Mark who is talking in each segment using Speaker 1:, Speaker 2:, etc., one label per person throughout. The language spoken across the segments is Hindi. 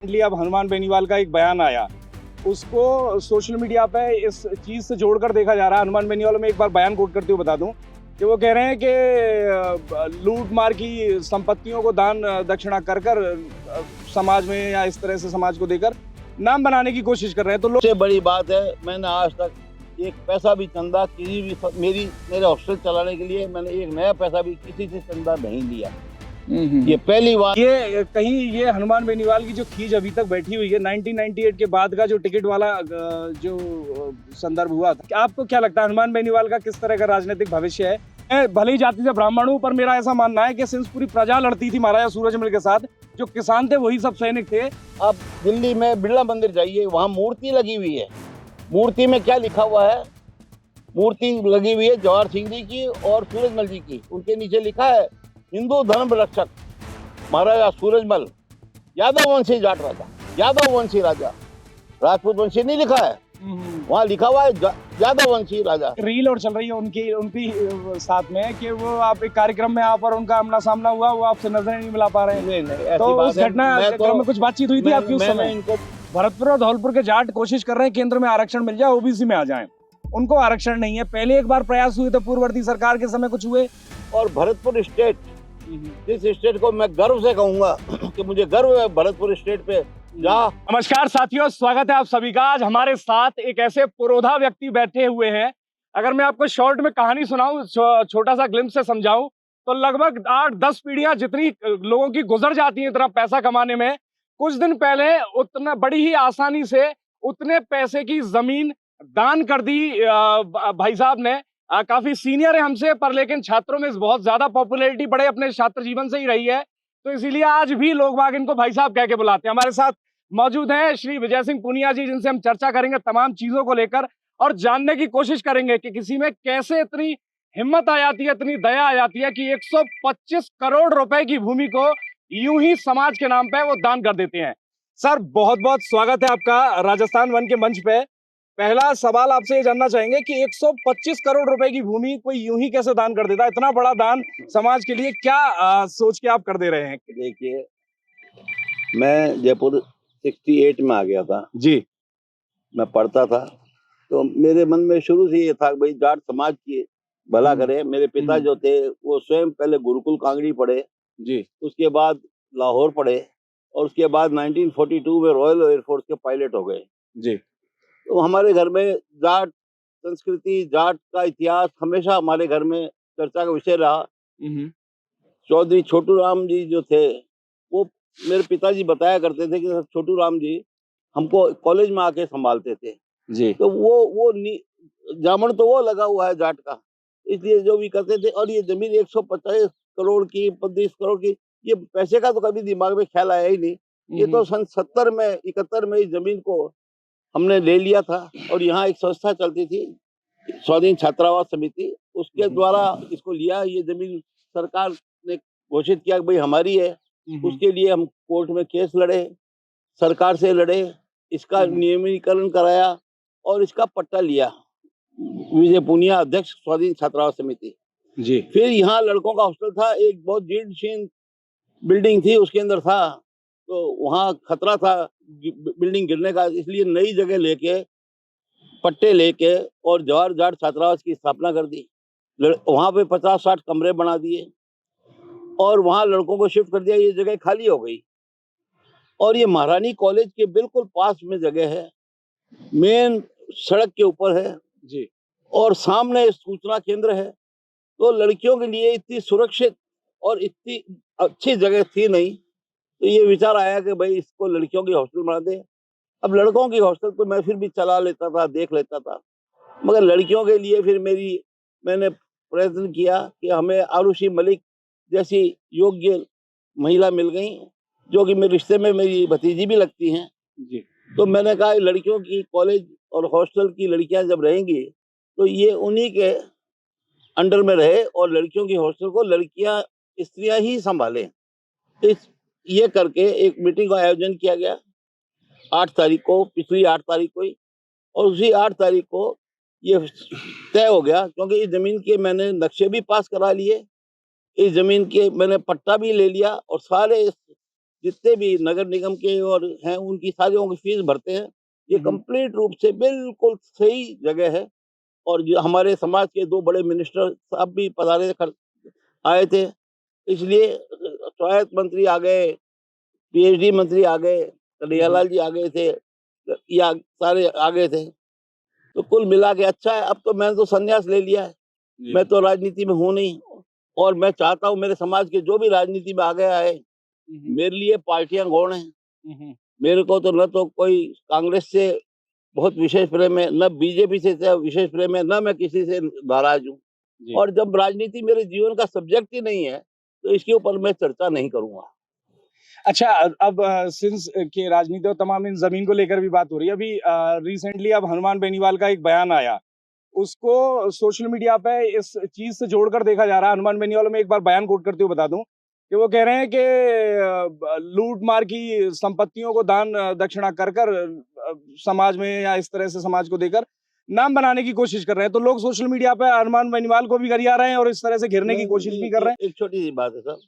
Speaker 1: रिसेंटली अब हनुमान बेनीवाल का एक बयान आया, उसको सोशल मीडिया पे इस चीज़ से जोड़कर देखा जा रहा है। हनुमान बेनीवाल में एक बार बयान कोट करते हुए बता दूं कि वो कह रहे हैं कि लूट मार की संपत्तियों को दान दक्षिणा कर कर समाज में या इस तरह से समाज को देकर नाम बनाने की कोशिश कर रहे हैं। तो लोग
Speaker 2: सबसे बड़ी बात है, मैंने आज तक एक पैसा भी चंदा किसी भी मेरे हॉस्टल चलाने के लिए मैंने एक नया पैसा भी किसी से चंदा नहीं लिया। ये पहली बात।
Speaker 1: ये कहीं ये हनुमान बेनीवाल की जो खींच अभी तक बैठी हुई है 1998 के बाद का जो टिकट वाला जो संदर्भ हुआ था, आपको क्या लगता है हनुमान बेनीवाल का किस तरह का राजनीतिक भविष्य है? मैं भले ही जाति से ब्राह्मण हूं, पर मेरा ऐसा मानना है कि सिंस पूरी प्रजा लड़ती थी महाराजा सूरजमल के साथ, जो किसान थे वही सब सैनिक थे।
Speaker 2: आप दिल्ली में बिरला मंदिर जाइए, वहाँ मूर्ति लगी हुई है। मूर्ति में क्या लिखा हुआ है? मूर्ति लगी हुई है जवाहर सिंह जी की और सूरजमल जी की। उनके नीचे लिखा है हिंदू धर्म रक्षक महाराजा सूरजमल, यादव वंशी जाट राजा, यादव वंशी राजा, राजपूत वंशी नहीं लिखा है। वहाँ लिखा हुआ है यादव वंशी राजा।
Speaker 1: रील और चल रही है उनकी साथ में कि वो आप एक कार्यक्रम में आप और उनका आमना सामना हुआ, वो आपसे नजरें नहीं मिला पा रहे हैं।
Speaker 2: नहीं ऐसी
Speaker 1: तो
Speaker 2: बात
Speaker 1: उस घटना में कुछ बातचीत हुई थी आपकी उस समय?
Speaker 2: इनको
Speaker 1: भरतपुर और धौलपुर के जाट कोशिश कर रहे हैं केंद्र में आरक्षण मिल जाए, ओबीसी में आ जाएं। उनको आरक्षण नहीं है। पहले एक बार प्रयास हुए थे पूर्ववर्ती सरकार के समय, कुछ हुए।
Speaker 2: और भरतपुर स्टेट, जिस स्टेट को मैं गर्व से कहूंगा कि मुझे गर्व है भरतपुर स्टेट पे।
Speaker 1: नमस्कार साथियों, स्वागत है आप सभी का। आज हमारे साथ एक ऐसे पुरोधा व्यक्ति बैठे हुए हैं। अगर मैं आपको शॉर्ट में कहानी सुनाऊं, छोटा सा ग्लिम्स से समझाऊं, तो लगभग 8-10 पीढ़ियां जितनी लोगों की गुजर जाती है इतना पैसा कमाने में, कुछ दिन पहले उतना बड़ी ही आसानी से उतने पैसे की जमीन दान कर दी भाई साहब ने। काफी सीनियर है हमसे, पर लेकिन छात्रों में बहुत ज्यादा पॉपुलैरिटी बड़े अपने छात्र जीवन से ही रही है, तो इसीलिए आज भी लोग बाग इनको भाई साहब कह के बुलाते हैं। हमारे साथ मौजूद हैं श्री विजय सिंह पुनिया जी, जिनसे हम चर्चा करेंगे तमाम चीजों को लेकर और जानने की कोशिश करेंगे कि किसी में कैसे इतनी हिम्मत आ जाती है, इतनी दया आ जाती है कि 125 करोड़ रुपए की भूमि को यूं ही समाज के नाम पे वो दान कर देते हैं। सर, बहुत बहुत स्वागत है आपका राजस्थान वन के मंच पे। पहला सवाल आपसे ये जानना चाहेंगे कि 125 करोड़ रुपए की भूमि कोई यूं ही कैसे दान कर देता है? इतना बड़ा दान समाज के लिए क्या सोच के आप कर दे रहे हैं?
Speaker 2: देखिए, मैं जयपुर 68 में आ गया था
Speaker 1: जी।
Speaker 2: मैं पढ़ता था, तो मेरे मन में शुरू से ये था भाई जाट समाज की भला करे। मेरे पिता जो थे वो स्वयं पहले गुरुकुल कांगड़ी पढ़े
Speaker 1: जी,
Speaker 2: उसके बाद लाहौर पढ़े और उसके बाद 1942 में रॉयल एयरफोर्स के पायलट हो गए
Speaker 1: जी।
Speaker 2: तो हमारे घर में जाट संस्कृति, जाट का इतिहास हमेशा हमारे घर में चर्चा का विषय रहा। चौधरी छोटू राम जी जो थे वो मेरे पिताजी बताया करते थे कि छोटू राम जी हमको कॉलेज में आके संभालते थे
Speaker 1: जी।
Speaker 2: तो वो जामन तो वो लगा हुआ है जाट का, इसलिए जो भी करते थे। और ये जमीन 125 करोड़ की, 25 करोड़ की, ये पैसे का तो कभी दिमाग में ख्याल आया ही नहीं। ये तो सन 71 में इस जमीन को हमने ले लिया था और यहाँ एक संस्था चलती थी स्वाधीन छात्रावास समिति, उसके द्वारा इसको लिया। ये जमीन सरकार ने घोषित किया कि भाई हमारी है। उसके लिए हम कोर्ट में केस लड़े, सरकार से लड़े, इसका नियमीकरण कराया और इसका पट्टा लिया। विजय पुनिया अध्यक्ष स्वाधीन छात्रावास समिति
Speaker 1: जी।
Speaker 2: फिर यहाँ लड़कों का हॉस्टल था, एक बहुत जीर्ण शीर्ण बिल्डिंग थी उसके अंदर था, तो वहाँ खतरा था बिल्डिंग गिरने का, इसलिए नई जगह लेके पट्टे लेके और जवाहर जाट छात्रावास की स्थापना कर दी। वहाँ पे 50-60 कमरे बना दिए और वहाँ लड़कों को शिफ्ट कर दिया। ये जगह खाली हो गई और ये महारानी कॉलेज के बिल्कुल पास में जगह है, मेन सड़क के ऊपर है
Speaker 1: जी।
Speaker 2: और सामने सूचना केंद्र है। तो लड़कियों के लिए इतनी सुरक्षित और इतनी अच्छी जगह थी नहीं, तो ये विचार आया कि भाई इसको लड़कियों की हॉस्टल बना दे। अब लड़कों की हॉस्टल तो मैं फिर भी चला लेता था, देख लेता था, मगर लड़कियों के लिए फिर मैंने प्रयत्न किया कि हमें आरुषि मलिक जैसी योग्य महिला मिल गई, जो कि मेरे रिश्ते में मेरी भतीजी भी लगती हैं
Speaker 1: जी।
Speaker 2: तो मैंने कहा लड़कियों की कॉलेज और हॉस्टल की लड़कियां जब रहेंगी तो ये उन्हीं के अंडर में रहे और लड़कियों की हॉस्टल को लड़कियां, स्त्रियां ही संभालें। ये करके एक मीटिंग का आयोजन किया गया 8 तारीख को, पिछली 8 तारीख को ही, और उसी 8 तारीख को ये तय हो गया, क्योंकि इस जमीन के मैंने नक्शे भी पास करा लिए, इस जमीन के मैंने पट्टा भी ले लिया और सारे जितने भी नगर निगम के और हैं उनकी सारियों की फीस भरते हैं। ये कंप्लीट रूप से बिल्कुल सही जगह है। और जो हमारे समाज के 2 बड़े मिनिस्टर साहब भी आए थे, इसलिए स्वायत्त मंत्री आ गए, पीएचडी मंत्री आ गए, कन्हैयालाल जी आ गए थे, या सारे आ गए थे। तो कुल मिला के अच्छा है। अब तो मैंने तो संन्यास ले लिया है, मैं तो राजनीति में हूँ नहीं। और मैं चाहता हूँ मेरे समाज के जो भी राजनीति में आगे आए, मेरे लिए पार्टियां गौण हैं। मेरे को तो न तो कोई कांग्रेस से बहुत विशेष प्रेम है, न बीजेपी से विशेष प्रेम है, न मैं किसी से नाराज हूँ। और जब राजनीति मेरे जीवन का सब्जेक्ट ही नहीं है, तो इसके ऊपर मैं चर्चा नहीं करूंगा।
Speaker 1: अच्छा, अब सिंस के राजनीति और तमाम इन जमीन को लेकर भी बात हो रही है, अभी रिसेंटली अब हनुमान बेनीवाल का एक बयान आया, उसको सोशल मीडिया पे इस चीज से जोड़कर देखा जा रहा है। हनुमान बेनीवाल में एक बार बयान कोट करते हुए बता दूं कि वो कह रहे हैं कि लूट मार की संपत्तियों को दान दक्षिणा कर कर समाज में या इस तरह से समाज को देकर नाम बनाने की कोशिश कर रहे हैं। तो लोग सोशल मीडिया पे हनुमान बेनीवाल को भी गरिया रहे हैं और इस तरह से घिरने की कोशिश भी कर रहे हैं।
Speaker 2: एक छोटी सी बात है सर,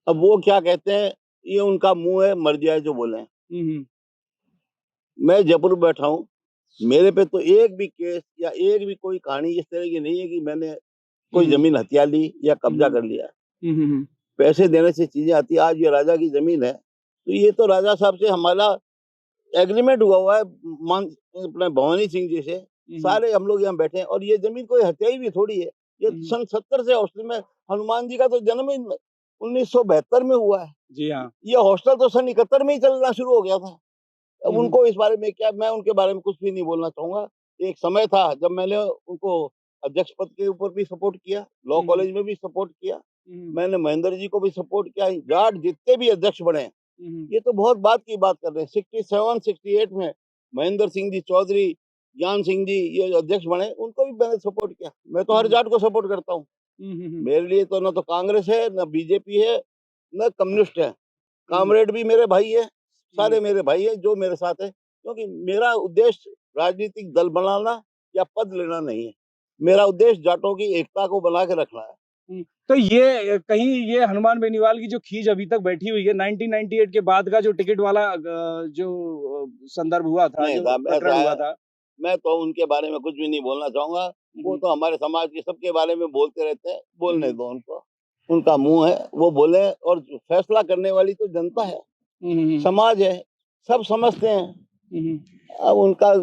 Speaker 2: अब वो क्या कहते हैं, ये उनका मुंह है, मर्जी है जो बोले। मैं जयपुर में बैठा हूँ, मेरे पे तो एक भी केस या एक भी कोई कहानी इस तरह की नहीं है कि मैंने कोई जमीन हथिया ली या कब्जा कर लिया। पैसे देने से चीजें आती है। आज ये राजा की जमीन है, तो ये तो राजा साहब से हमारा एग्रीमेंट हुआ है, अपने भवानी सिंह जी से। सारे हम लोग यहाँ बैठे हैं, और ये जमीन कोई हत्याई भी थोड़ी है। ये सन 70 से हॉस्टल में, हनुमान जी का तो जन्म ही 1972 में हुआ है।
Speaker 1: जी हाँ।
Speaker 2: ये हॉस्टल तो सन 71 में ही चलना शुरू हो गया था। अब उनको इस बारे में क्या, मैं उनके बारे में कुछ भी नहीं बोलना चाहूंगा। एक समय था जब मैंने उनको अध्यक्ष पद के ऊपर भी सपोर्ट किया, लॉ कॉलेज में भी सपोर्ट किया, मैंने महेंद्र जी को भी सपोर्ट किया। जाट जितने भी अध्यक्ष बने, ये तो बहुत बात की बात कर रहे हैं। 67, 68 में महेंद्र सिंह जी चौधरी, ज्ञान सिंह जी ये अध्यक्ष बने, उनको भी मैंने सपोर्ट किया। मैं तो हर जाट को सपोर्ट करता हूँ। मेरे लिए तो न तो कांग्रेस है, न बीजेपी है, न कम्युनिस्ट है। कामरेड भी मेरे भाई है, सारे मेरे भाई है जो मेरे साथ है, क्योंकि मेरा उद्देश्य राजनीतिक दल बनाना या पद लेना नहीं है। मेरा उद्देश्य जाटों की एकता को बना के रखना है।
Speaker 1: तो ये कहीं ये हनुमान बेनीवाल की जो खींच अभी तक बैठी हुई है 1998 के बाद का जो टिकट वाला जो संदर्भ हुआ था, जो प्रकरण हुआ था,
Speaker 2: मैं तो उनके बारे में कुछ भी नहीं बोलना चाहूंगा। वो तो हमारे समाज के सबके बारे में बोलते रहते हैं, बोलने दो उनको, उनका मुंह है, वो बोले। और फैसला करने वाली तो जनता है, समाज है, सब समझते हैं। अब उनका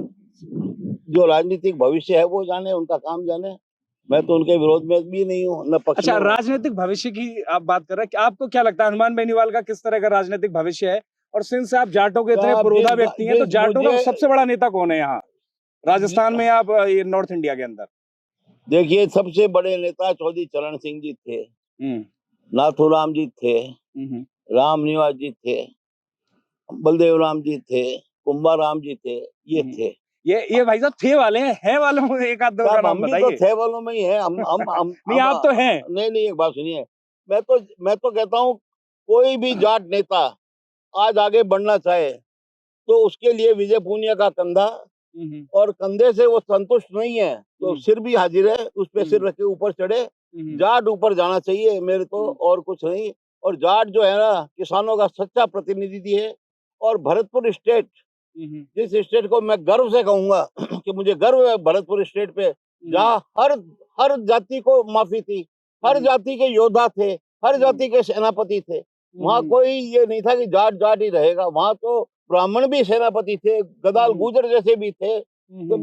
Speaker 2: जो राजनीतिक भविष्य है वो जाने, उनका काम जाने। मैं तो उनके विरोध में भी नहीं हूँ, न पक्ष।
Speaker 1: अच्छा, राजनीतिक भविष्य की आप बात कर रहे हैं, आपको क्या लगता है हनुमान बेनीवाल का किस तरह का राजनीतिक भविष्य है? और सिंस आप जाटों के इतने पुरोधा व्यक्ति हैं, तो जाटों का सबसे बड़ा नेता कौन है यहाँ राजस्थान में, आप ये नॉर्थ इंडिया के अंदर?
Speaker 2: देखिए, सबसे बड़े नेता चौधरी चरण सिंह जी थे, नाथूराम जी थे, राम निवास जी थे, बलदेव राम जी थे, कुंभा राम जी थे, ये थे।
Speaker 1: ये भाई साहब थे वाले हैं, है वालों में एक आध दो का नाम बताइए।
Speaker 2: तो थे वालों में ही है। हम
Speaker 1: नहीं, आप तो हैं।
Speaker 2: नहीं, एक बात सुनिए, मैं तो कहता हूँ, कोई भी जाट नेता आज आगे बढ़ना चाहे तो उसके लिए विजय पुनिया का कंधा, और कंधे से वो संतुष्ट नहीं है तो सिर भी हाजिर है, उस पे सिर रख के ऊपर चढ़े। जाट ऊपर जाना चाहिए मेरे तो, और कुछ नहीं। और जाट जो है ना, किसानों का सच्चा प्रतिनिधि है। और भरतपुर स्टेट, जिस स्टेट को मैं गर्व से कहूंगा कि मुझे गर्व है भरतपुर स्टेट पे, जहाँ हर जाति को माफी थी, हर जाति के योद्धा थे, हर जाति के सेनापति थे। वहाँ कोई ये नहीं था कि जाट जाट ही रहेगा। वहाँ तो ब्राह्मण भी सेनापति थे, गदाल गुजर जैसे भी थे। तो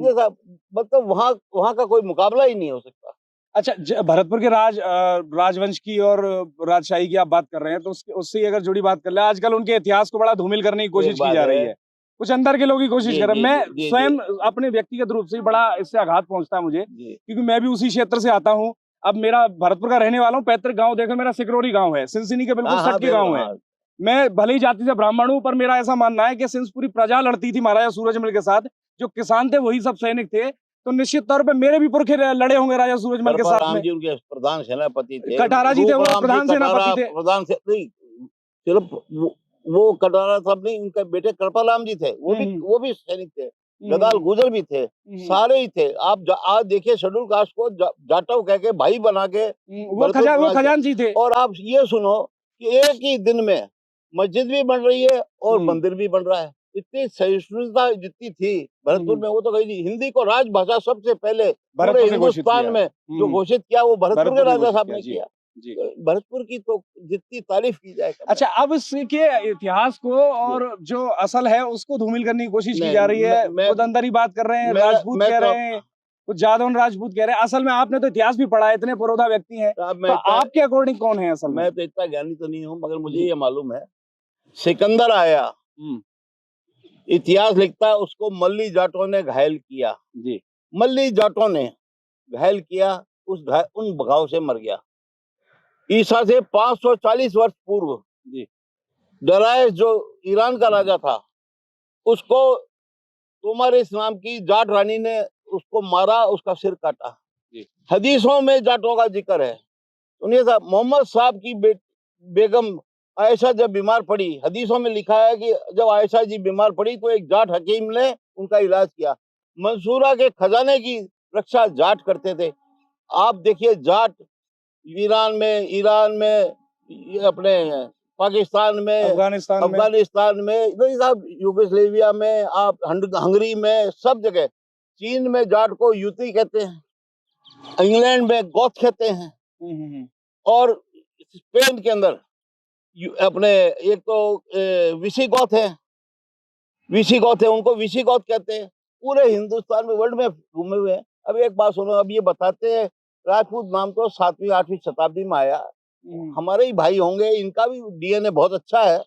Speaker 2: मतलब वहाँ का कोई मुकाबला ही नहीं हो सकता।
Speaker 1: अच्छा, भरतपुर के राजवंश की और राजशाही की आप बात कर रहे हैं, तो उससे अगर जुड़ी बात कर ले, आजकल उनके इतिहास को बड़ा धूमिल करने की कोशिश की जा रही है, कुछ अंदर के लोग ही कोशिश कर रहे हैं। मैं स्वयं अपने व्यक्तिगत रूप से बड़ा इससे आघात पहुंचता है मुझे, क्योंकि मैं भी उसी क्षेत्र से आता हूँ। अब मेरा भरतपुर का रहने वाला हूँ, पैतृक गांव देखो मेरा सिकरोरी गांव है, सिंसिनी के बिल्कुल सट के गांव है। मैं भले ही जाति से ब्राह्मण हूँ, पर मेरा ऐसा मानना है कि सिंस पूरी प्रजा लड़ती थी महाराजा सूरजमल के साथ, जो किसान थे वही सब सैनिक थे, तो निश्चित तौर पे मेरे भी पुरखे लड़े होंगे राजा सूरजमल के साथ में।
Speaker 2: जी उनके प्रधान सेनापति थे,
Speaker 1: कटारा जी थे, वो प्रधान सेनापति थे।
Speaker 2: प्रधान से नहीं, सिर्फ वो कटारा साहब नहीं, उनके बेटे कृपाराम जी थे, वो भी सैनिक थे। गदाल गुजर भी थे, सारे ही थे। आप आज देखिए, शेड्यूल कास्ट को जाटव कह के भाई बना के,
Speaker 1: वो खजान जी थे।
Speaker 2: और आप ये सुनो कि एक ही दिन में मस्जिद भी बन रही है और
Speaker 1: हम्म।
Speaker 2: मंदिर भी बन रहा है। इतनी सहिष्णुता जितनी थी भरतपुर में, वो तो कहीं नहीं। हिंदी को राजभाषा सबसे पहले पूरे
Speaker 1: भरतपुर ने घोषित
Speaker 2: हिंदुस्तान
Speaker 1: किया।
Speaker 2: में जो घोषित किया वो भरतपुर के
Speaker 1: भरतपुर ने
Speaker 2: राजा
Speaker 1: घोषित
Speaker 2: साहब
Speaker 1: किया
Speaker 2: ने
Speaker 1: जी।
Speaker 2: किया।
Speaker 1: जी।
Speaker 2: तो भरतपुर की तो जितनी तारीफ की जाए कम है।
Speaker 1: अच्छा, अब इसके इतिहास को
Speaker 2: जी।
Speaker 1: और जो असल है उसको धूमिल करने की कोशिश की
Speaker 2: नहीं,
Speaker 1: जा रही है।
Speaker 2: मैं
Speaker 1: खुद अंदर ही बात कर रहे हैं,
Speaker 2: मेरा
Speaker 1: राजपूत
Speaker 2: मैं
Speaker 1: कह
Speaker 2: तो
Speaker 1: रहे हैं, कुछ जादौन राजपूत कह रहे हैं। असल में आपने तो इतिहास भी पढ़ा है, इतने पुरोधा व्यक्ति हैं,
Speaker 2: अब
Speaker 1: तो आपके अकॉर्डिंग कौन है असल में?
Speaker 2: मैं तो इतना ज्ञानी तो नहीं हूँ, मगर मुझे
Speaker 1: जी।
Speaker 2: ये मालूम है सिकंदर आया,
Speaker 1: हम्म।
Speaker 2: इतिहास लिखता है उसको मल्ली जाटों ने घायल किया।
Speaker 1: जी।
Speaker 2: मल्ली जाटों ने घायल किया, उन बगाव से मर गया। ईसा से 540 वर्ष पूर्व
Speaker 1: जी।
Speaker 2: दरायस जो ईरान का राजा था, उसको तोमारिस नाम की जाट रानी ने उसको मारा, उसका सिर काटा।
Speaker 1: जी।
Speaker 2: हदीसों में जाटों का जिक्र है। सुनिए साहब, मोहम्मद साहब की बेगम आयशा जब बीमार पड़ी, हदीसों में लिखा है कि जब आयशा जी बीमार पड़ी तो एक जाट हकीम ने उनका इलाज किया। मंसूरा के खजाने की रक्षा जाट करते थे। आप देखिए, जाट ईरान में, ये अपने पाकिस्तान में, अफगानिस्तान में, नहीं साहब, यूगोस्लाविया में, आप हंगरी में, सब जगह। चीन में जाट को यूती कहते हैं, इंग्लैंड में गोथ कहते हैं, और स्पेन के अंदर अपने एक तो विसिगोथ है, उनको विसिगोथ कहते हैं। पूरे हिंदुस्तान में, वर्ल्ड में घूमे हुए हैं। अब एक बात सुनो, अब ये बताते हैं राजपूत नाम तो 7वीं 8वीं शताब्दी में आया, हमारे ही भाई होंगे, इनका भी डीएनए बहुत अच्छा है,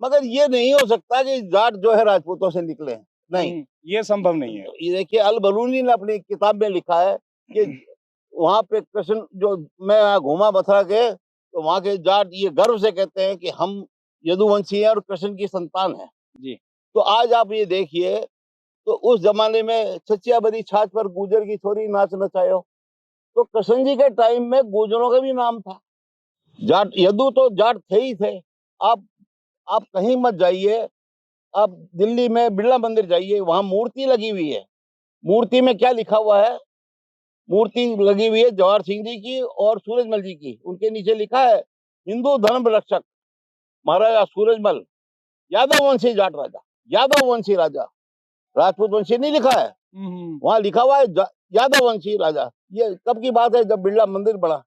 Speaker 2: मगर ये नहीं हो सकता कि जाट जो है राजपूतों से निकले। नहीं,
Speaker 1: ये संभव नहीं है।
Speaker 2: ये देखिए, अल बरूनी ने अपनी किताब में लिखा है कि वहां पे कृष्ण, जो मैं यहाँ घूमा मथुरा के, तो वहां के जाट ये गर्व से कहते हैं कि हम यदुवंशी हैं और कृष्ण की संतान है
Speaker 1: जी।
Speaker 2: तो आज आप ये देखिए, तो उस जमाने में सच्चिया बदी छाछ पर गुजर की छोरी नाच नचायो, तो कृष्ण जी के टाइम में गुजरों का भी नाम था। जाट, यदु तो जाट थे ही थे। आप कहीं मत जाइए, आप दिल्ली में बिरला मंदिर जाइए, वहां मूर्ति लगी हुई है। मूर्ति में क्या लिखा हुआ है? मूर्ति लगी हुई है जवाहर सिंह जी की और सूरजमल जी की। उनके नीचे लिखा है हिंदू धर्म रक्षक महाराजा सूरजमल, यादव वंशी जाट राजा, यादव वंशी राजा, राजपूत वंशी नहीं लिखा है। वहां लिखा हुआ है यादव वंशी राजा। ये कब की बात है? जब बिरला मंदिर बना।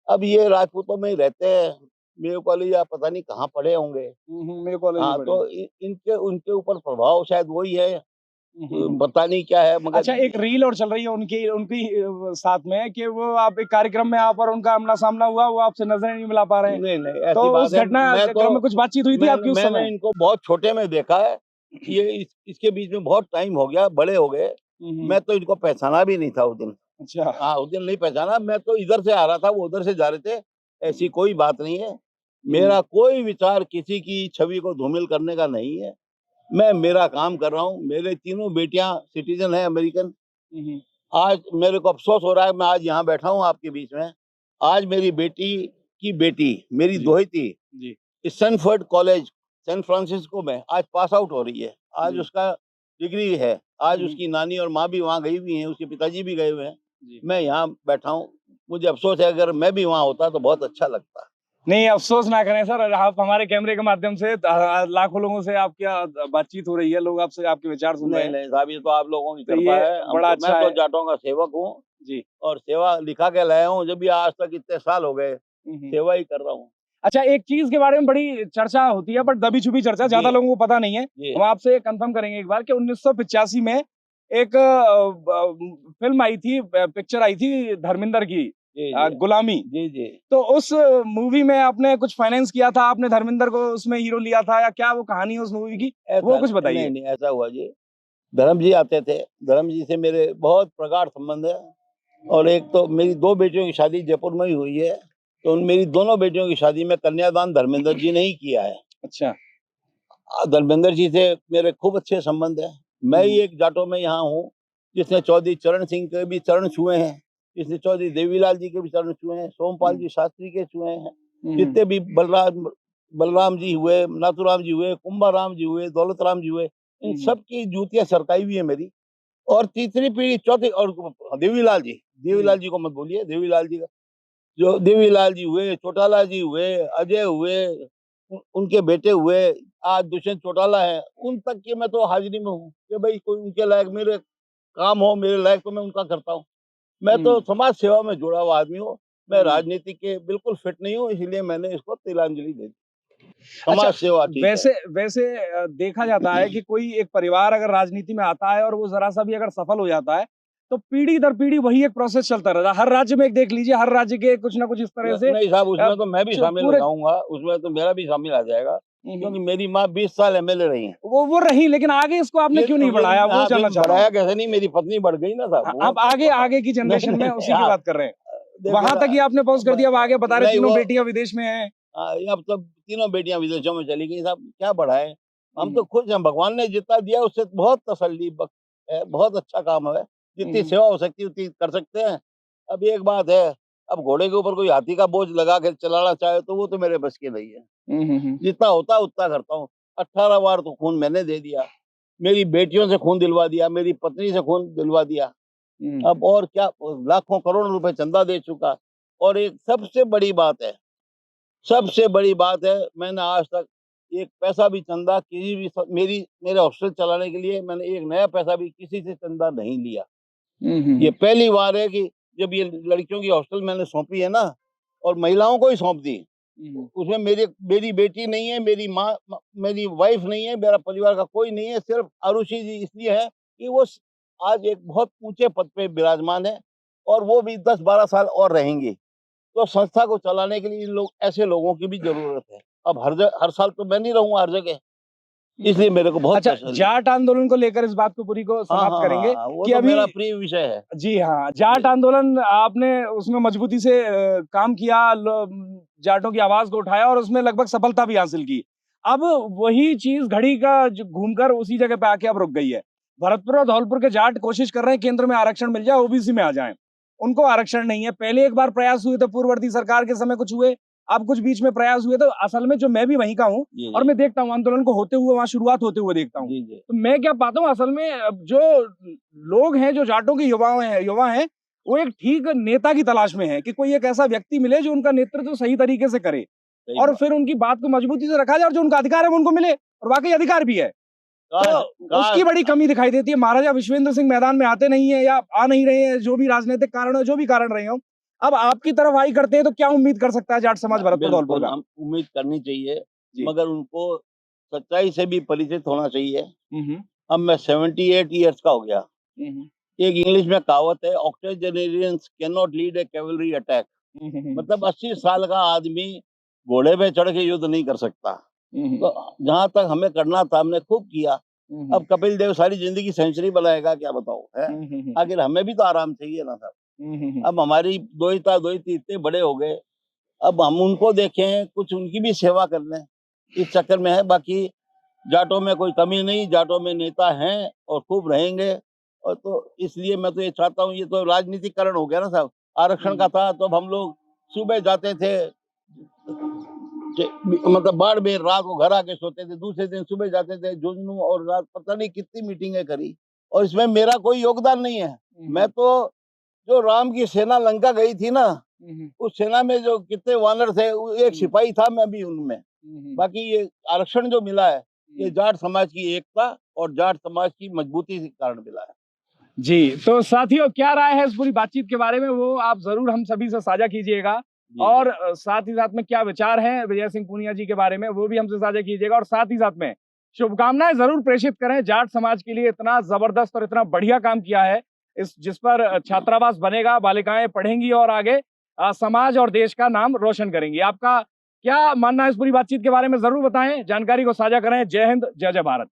Speaker 2: अब ये राजपूतों में ही रहते हैं, मेरे कॉलेज या पता नहीं कहाँ पढ़े होंगे। हाँ, तो इनके उनके ऊपर प्रभाव शायद वही है, पता नहीं क्या है, मगर
Speaker 1: अच्छा, एक रील और चल रही है उनकी उनकी साथ में कि वो आप एक कार्यक्रम में आप और उनका आमना सामना हुआ, वो आपसे नजरें नहीं मिला पा रहे हैं।
Speaker 2: नहीं ऐसी
Speaker 1: तो
Speaker 2: बात
Speaker 1: उस
Speaker 2: है।
Speaker 1: घटनाक्रम में कुछ बातचीत हुई थी आपकी उस समय?
Speaker 2: मैंने इनको बहुत छोटे में देखा है। ये इसके बीच में बहुत टाइम हो गया, बड़े हो गए। मैं तो इनको पहचाना भी नहीं था उस दिन।
Speaker 1: अच्छा।
Speaker 2: हाँ, उस दिन नहीं पहचाना। मैं तो इधर से आ रहा था, वो उधर से जा रहे थे। ऐसी कोई बात नहीं है। मेरा कोई विचार किसी की छवि को धूमिल करने का नहीं है। मैं मेरा काम कर रहा हूँ। मेरे तीनों बेटियां सिटीजन है अमेरिकन। आज मेरे को अफसोस हो रहा है, मैं आज यहाँ बैठा हूँ आपके बीच में। आज मेरी बेटी की बेटी, मेरी दोहिती, स्टैनफोर्ड कॉलेज सैन फ्रांसिस्को में आज पास आउट हो रही है। आज उसका डिग्री है। आज उसकी नानी और माँ भी वहाँ गई हुई हैं, उसके पिताजी भी गए हुए हैं। मैं यहाँ बैठा हूँ। मुझे अफसोस है, अगर मैं भी वहाँ होता तो बहुत अच्छा लगता।
Speaker 1: नहीं, अफसोस ना करें सर, आप हमारे कैमरे के माध्यम से लाखों लोगों से आपकी बातचीत हो रही है, लोग आपसे आपके विचार सुन रहे हैं।
Speaker 2: नहीं साहब, ये तो आप लोगों की
Speaker 1: तो
Speaker 2: कृपा
Speaker 1: ये
Speaker 2: है।
Speaker 1: बड़ा अच्छा
Speaker 2: मैं तो
Speaker 1: है।
Speaker 2: जाटों का सेवक हूँ
Speaker 1: जी।
Speaker 2: और सेवा लिखा के लाया हूँ। जब भी आज तक इतने साल हो गए सेवा ही कर रहा हूँ।
Speaker 1: अच्छा, एक चीज के बारे में बड़ी चर्चा होती है, बट दबी छुपी चर्चा, ज्यादा लोगों को पता नहीं है। हम आपसे कंफर्म करेंगे एक बार कि 1985 में एक फिल्म आई थी, पिक्चर आई थी धर्मेंद्र की, गुलामी।
Speaker 2: जी।
Speaker 1: तो उस मूवी में आपने कुछ फाइनेंस किया था, आपने धर्मेंद्र को उसमें हीरो लिया था, या क्या वो कहानी है उस मूवी की, वो कुछ बताइए।
Speaker 2: नहीं, ऐसा हुआ जी। धर्म जी आते थे, धर्म जी से मेरे बहुत प्रगाढ़ संबंध है। और एक तो मेरी 2 बेटियों की शादी जयपुर में ही हुई है, तो उन मेरी दोनों बेटियों की शादी में कन्यादान धर्मेंद्र जी ने ही किया है।
Speaker 1: अच्छा।
Speaker 2: धर्मेंद्र जी से मेरे खूब अच्छे संबंध है। मैं ही एक जाटों में यहाँ हूँ जिसने चौधरी चरण सिंह के भी चरण छुए हैं, जिसने चौधरी देवीलाल जी के भी चरण छुए हैं, सोमपाल जी शास्त्री के छुए हैं। जितने भी बलराम जी हुए, नाथुराम जी हुए, कुंभाराम जी हुए, दौलत राम जी हुए, इन सब की जूतियां सरकाई हुई है मेरी। और तीसरी पीढ़ी, चौथी, और देवीलाल जी को मत बोलिए। देवीलाल जी का जो देवीलाल जी हुए, चौटाला जी हुए, अजय हुए, उनके बेटे हुए, आज दुष्यंत चौटाला है, उन तक की मैं तो हाजिरी में हूँ कि भाई कोई उनके लायक मेरे काम हो, मेरे लायक तो मैं उनका करता हूँ। मैं तो समाज सेवा में जुड़ा हुआ आदमी हूँ। मैं राजनीति के बिल्कुल फिट नहीं हूँ, इसलिए मैंने इसको तिलांजलि दे दी।
Speaker 1: अच्छा,
Speaker 2: समाज सेवा ठीक है।
Speaker 1: वैसे वैसे देखा जाता है कि कोई एक परिवार अगर राजनीति में आता है और वो ज़रा-सा भी अगर सफल हो जाता है, तो पीढ़ी दर पीढ़ी वही एक प्रोसेस चलता रहता है। हर राज्य में एक देख लीजिए, हर राज्य के कुछ ना कुछ इस तरह से
Speaker 2: नहीं साहब, उसमें तो मैं भी
Speaker 1: जो
Speaker 2: शामिल हो
Speaker 1: पूरे
Speaker 2: जाऊँगा, उसमें तो मेरा भी शामिल आ जाएगा, क्योंकि मेरी माँ 20 साल एमएलए रही हैं।
Speaker 1: वो रही, लेकिन आगे इसको आपने क्यों नहीं बढ़ाया? वो जानना चाह रहा
Speaker 2: बढ़ाया
Speaker 1: हूँ।
Speaker 2: कैसे नहीं, मेरी पत्नी बढ़ गई ना साहब।
Speaker 1: अब आगे की जनरेशन में उसी की
Speaker 2: हाँ,
Speaker 1: बात कर रहे हैं।
Speaker 2: देखो
Speaker 1: वहाँ
Speaker 2: ना,
Speaker 1: तक ही आपने पहुँच कर दिया, अब आगे बता रहे
Speaker 2: नहीं
Speaker 1: तीनों
Speaker 2: वो
Speaker 1: बेटियाँ विदेश में हैं।
Speaker 2: अब तो तीनों बेटियां विदेशों में चली गई साहब, क्या बढ़ाए। हम तो खुश हैं, भगवान ने जितना दिया उससे बहुत तसल्ली है, बहुत अच्छा काम है। जितनी सेवा हो सकती है उतनी कर सकते हैं। अब एक बात है, अब घोड़े के ऊपर कोई हाथी का बोझ लगा के चलाना चाहे तो वो तो मेरे बस की नहीं है। जितना होता है उतना करता हूँ। 18 बार तो खून मैंने दे दिया, मेरी बेटियों से खून दिलवा दिया, मेरी पत्नी से खून दिलवा दिया। अब और क्या, लाखों करोड़ों रुपए चंदा दे चुका। और एक सबसे बड़ी बात है, सबसे बड़ी बात है, मैंने आज तक एक पैसा भी चंदा किसी भी मेरे हॉस्टल चलाने के लिए मैंने एक नया पैसा भी किसी से चंदा नहीं लिया। ये पहली बार है कि जब ये लड़कियों की हॉस्टल मैंने सौंपी है ना, और महिलाओं को ही सौंप दी, उसमें मेरी बेटी नहीं है, मेरी माँ, मेरी वाइफ नहीं है, मेरा परिवार का कोई नहीं है, सिर्फ आरुषि जी इसलिए है कि वो आज एक बहुत ऊंचे पद पे विराजमान है, और वो भी 10-12 साल और रहेंगी। तो संस्था को चलाने के लिए इन लोग, ऐसे लोगों की भी जरूरत है। अब हर साल तो मैं नहीं रहूंगा हर जगह, इसलिए मेरे को बहुत
Speaker 1: अच्छा,
Speaker 2: तसल्ली।
Speaker 1: जाट आंदोलन को लेकर इस बात को पूरी को
Speaker 2: हाँ
Speaker 1: समाप्त
Speaker 2: हाँ
Speaker 1: करेंगे
Speaker 2: हाँ, वो
Speaker 1: कि
Speaker 2: तो
Speaker 1: अभी
Speaker 2: मेरा प्रिय विषय है।
Speaker 1: जी हाँ, जाट आंदोलन आपने उसमें मजबूती से काम किया, जाटों की आवाज को उठाया और उसमें लगभग सफलता भी हासिल की। अब वही चीज घड़ी का घूमकर उसी जगह पे आके अब रुक गई है। भरतपुर और धौलपुर के जाट कोशिश कर रहे हैं केंद्र में आरक्षण मिल जाए, ओबीसी में आ जाएं। उनको आरक्षण नहीं है। पहले एक बार प्रयास हुए थे, पूर्ववर्ती सरकार के समय कुछ हुए, अब कुछ बीच में प्रयास हुए। तो असल में जो मैं भी वहीं का हूँ और मैं देखता हूँ आंदोलन को होते हुए, वहां शुरुआत होते हुए देखता हूँ, तो मैं क्या पाता हूँ असल में जो लोग हैं, जो जाटों के युवा हैं, वो एक ठीक नेता की तलाश में है कि कोई एक ऐसा व्यक्ति मिले जो उनका नेतृत्व सही तरीके से करे और फिर उनकी बात को मजबूती से रखा जाए और जो उनका अधिकार है वो उनको मिले, और वाकई अधिकार भी है। तो उसकी बड़ी कमी दिखाई देती है। महाराजा विश्वेंद्र सिंह मैदान में आते नहीं है या आ नहीं रहे हैं, जो भी राजनीतिक कारण है, जो भी कारण रहे हो, अब आपकी तरफ आई करते हैं, तो क्या उम्मीद कर सकता है जाट समाज भरतपुर धौलपुर का?
Speaker 2: हम उम्मीद करनी चाहिए, मगर उनको सच्चाई से भी परिचित होना चाहिए। अब मैं 78 ईयर्स का हो गया। एक इंग्लिश में कहावत है, octogenarians can not lead a cavalry attack. मतलब 80 साल का आदमी घोड़े पे चढ़ के युद्ध नहीं कर सकता। तो जहां तक हमें करना था हमने खूब किया। अब कपिल देव सारी जिंदगी सेंचुरी बनाएगा, क्या बताओ है। आखिर हमें भी तो आराम चाहिए ना साहब। अब हमारी दोहिता इतने बड़े हो गए, अब हम उनको देखें, कुछ उनकी भी सेवा कर लें, इस चक्कर में है। बाकी जाटों में कोई कमी नहीं, जाटों में नेता हैं और खूब रहेंगे। और तो इसलिए मैं तो ये चाहता हूँ, ये तो राजनीतिकरण हो गया ना साहब। आरक्षण का था तो हम लोग सुबह जाते थे, मतलब बाड़मेर, रात को घर आके सोते थे, दूसरे दिन सुबह जाते थे झुंझुनू, और रात पता नहीं कितनी मीटिंगें करी, और इसमें मेरा कोई योगदान नहीं है। मैं तो, जो राम की सेना लंका गई थी ना, उस सेना में जो कितने वानर थे, एक सिपाही था, मैं भी उनमें। बाकी ये आरक्षण जो मिला है, ये जाट समाज की एकता और जाट समाज की मजबूती के कारण मिला है।
Speaker 1: जी, तो साथियों, क्या राय है इस पूरी बातचीत के बारे में, वो आप जरूर हम सभी से साझा कीजिएगा। और साथ ही साथ में क्या विचार हैं विजय सिंह पूनिया जी के बारे में, वो भी हमसे साझा कीजिएगा। और साथ ही साथ में शुभकामनाएं जरूर प्रेषित करें जाट समाज के लिए, इतना जबरदस्त और इतना बढ़िया काम किया है, जिस पर छात्रावास बनेगा, बालिकाएं पढ़ेंगी और आगे समाज और देश का नाम रोशन करेंगी। आपका क्या मानना है इस पूरी बातचीत के बारे में, जरूर बताएं, जानकारी को साझा करें। जय हिंद, जय जय भारत।